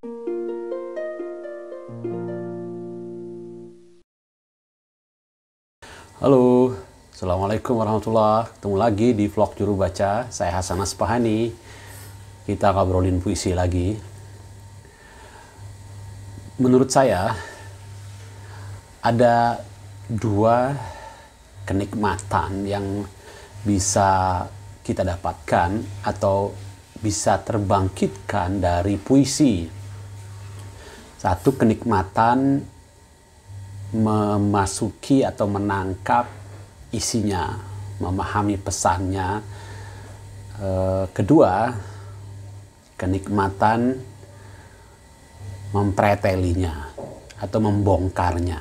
Halo, Assalamualaikum warahmatullahi wabarakatuh. Ketemu lagi di vlog Juru Baca. Saya Hasan Aspahani. Kita ngobrolin puisi lagi. Menurut saya, ada dua kenikmatan yang bisa kita dapatkan atau bisa terbangkitkan dari puisi. Satu, kenikmatan memasuki atau menangkap isinya, memahami pesannya. Kedua, kenikmatan mempretelinya atau membongkarnya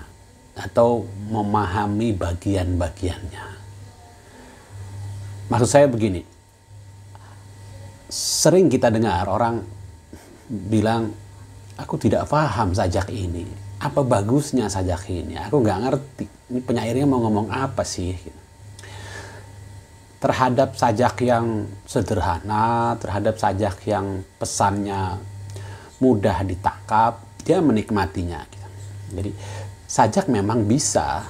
atau memahami bagian-bagiannya. Maksud saya begini, sering kita dengar orang bilang, aku tidak paham sajak ini. Apa bagusnya sajak ini? Aku nggak ngerti. Ini penyairnya mau ngomong apa sih? Terhadap sajak yang sederhana, terhadap sajak yang pesannya mudah ditangkap, dia menikmatinya. Jadi sajak memang bisa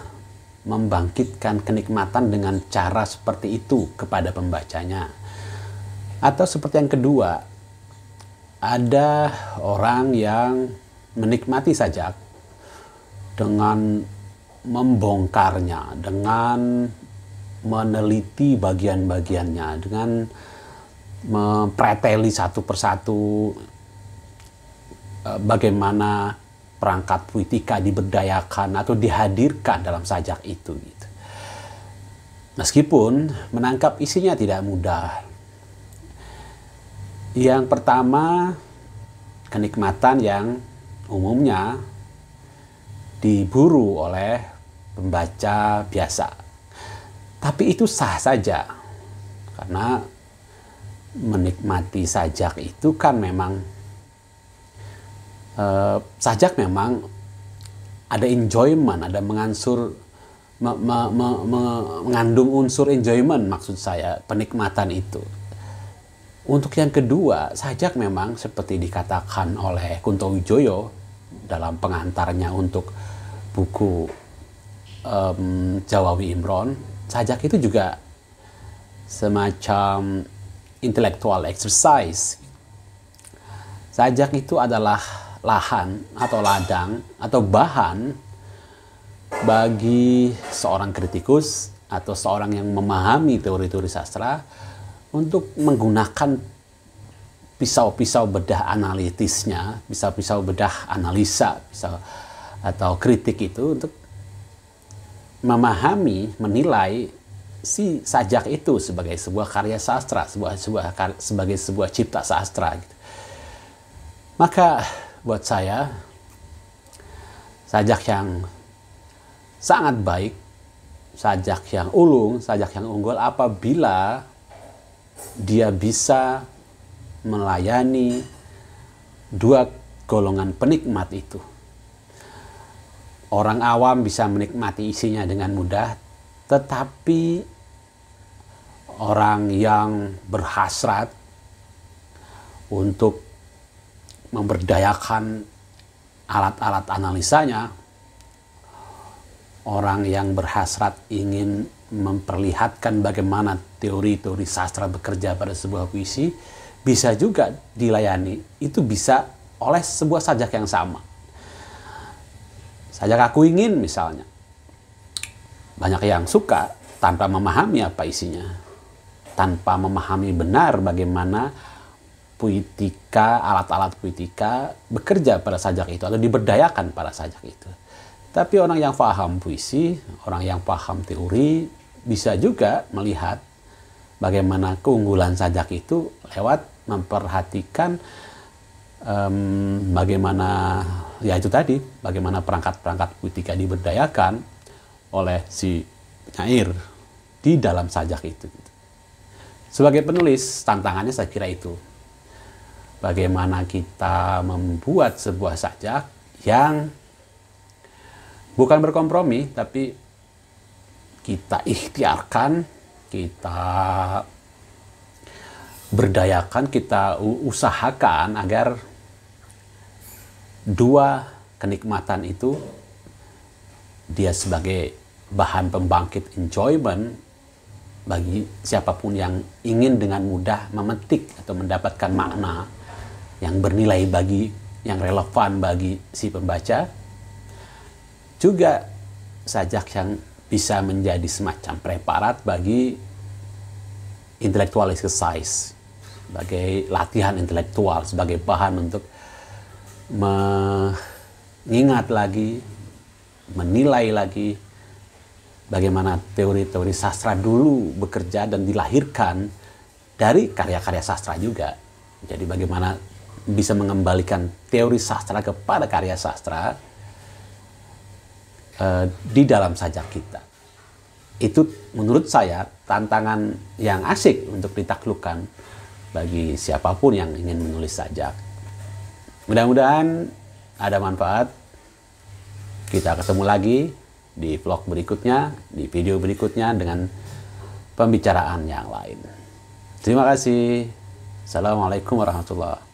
membangkitkan kenikmatan dengan cara seperti itu kepada pembacanya. Atau seperti yang kedua, ada orang yang menikmati sajak dengan membongkarnya, dengan meneliti bagian-bagiannya, dengan mempreteli satu persatu bagaimana perangkat puitika diberdayakan atau dihadirkan dalam sajak itu. Meskipun menangkap isinya tidak mudah. Yang pertama, kenikmatan yang umumnya diburu oleh pembaca biasa. Tapi itu sah saja. Karena menikmati sajak itu kan memang sajak memang ada enjoyment, ada mengandung unsur enjoyment, maksud saya, penikmatan itu. Untuk yang kedua, sajak memang seperti dikatakan oleh Kunto Wijoyo dalam pengantarnya untuk buku Jawawi Imron, sajak itu juga semacam intellectual exercise. Sajak itu adalah lahan atau ladang atau bahan bagi seorang kritikus atau seorang yang memahami teori-teori sastra untuk menggunakan pisau-pisau bedah analitisnya, pisau-pisau bedah analisa, atau kritik itu untuk memahami, menilai si sajak itu sebagai sebuah karya sastra, sebagai sebuah cipta sastra. Gitu. Maka buat saya, sajak yang sangat baik, sajak yang ulung, sajak yang unggul apabila dia bisa melayani dua golongan penikmat itu. Orang awam bisa menikmati isinya dengan mudah, tetapi orang yang berhasrat untuk memberdayakan alat-alat analisanya, orang yang berhasrat ingin memperlihatkan bagaimana teori-teori sastra bekerja pada sebuah puisi, bisa juga dilayani. Itu bisa oleh sebuah sajak yang sama. Sajak Aku Ingin misalnya. Banyak yang suka tanpa memahami apa isinya. Tanpa memahami benar bagaimana puitika, alat-alat puitika bekerja pada sajak itu atau diberdayakan pada sajak itu. Tapi orang yang paham puisi, orang yang paham teori, bisa juga melihat bagaimana keunggulan sajak itu lewat memperhatikan bagaimana, ya itu tadi, bagaimana perangkat-perangkat puitika diberdayakan oleh si penyair di dalam sajak itu. Sebagai penulis, tantangannya saya kira itu. Bagaimana kita membuat sebuah sajak yang bukan berkompromi, tapi kita ikhtiarkan, kita berdayakan, kita usahakan agar dua kenikmatan itu, dia sebagai bahan pembangkit enjoyment bagi siapapun yang ingin dengan mudah memetik atau mendapatkan makna yang bernilai bagi, yang relevan bagi si pembaca. Juga sajak yang bisa menjadi semacam preparat bagi intellectual exercise, sebagai latihan intelektual, sebagai bahan untuk mengingat lagi, menilai lagi bagaimana teori-teori sastra dulu bekerja dan dilahirkan dari karya-karya sastra juga. Jadi bagaimana bisa mengembalikan teori sastra kepada karya sastra di dalam sajak kita. Itu menurut saya tantangan yang asik untuk ditaklukkan bagi siapapun yang ingin menulis sajak. Mudah-mudahan ada manfaat. Kita ketemu lagi di vlog berikutnya, di video berikutnya dengan pembicaraan yang lain. Terima kasih. Assalamualaikum warahmatullahi wabarakatuh.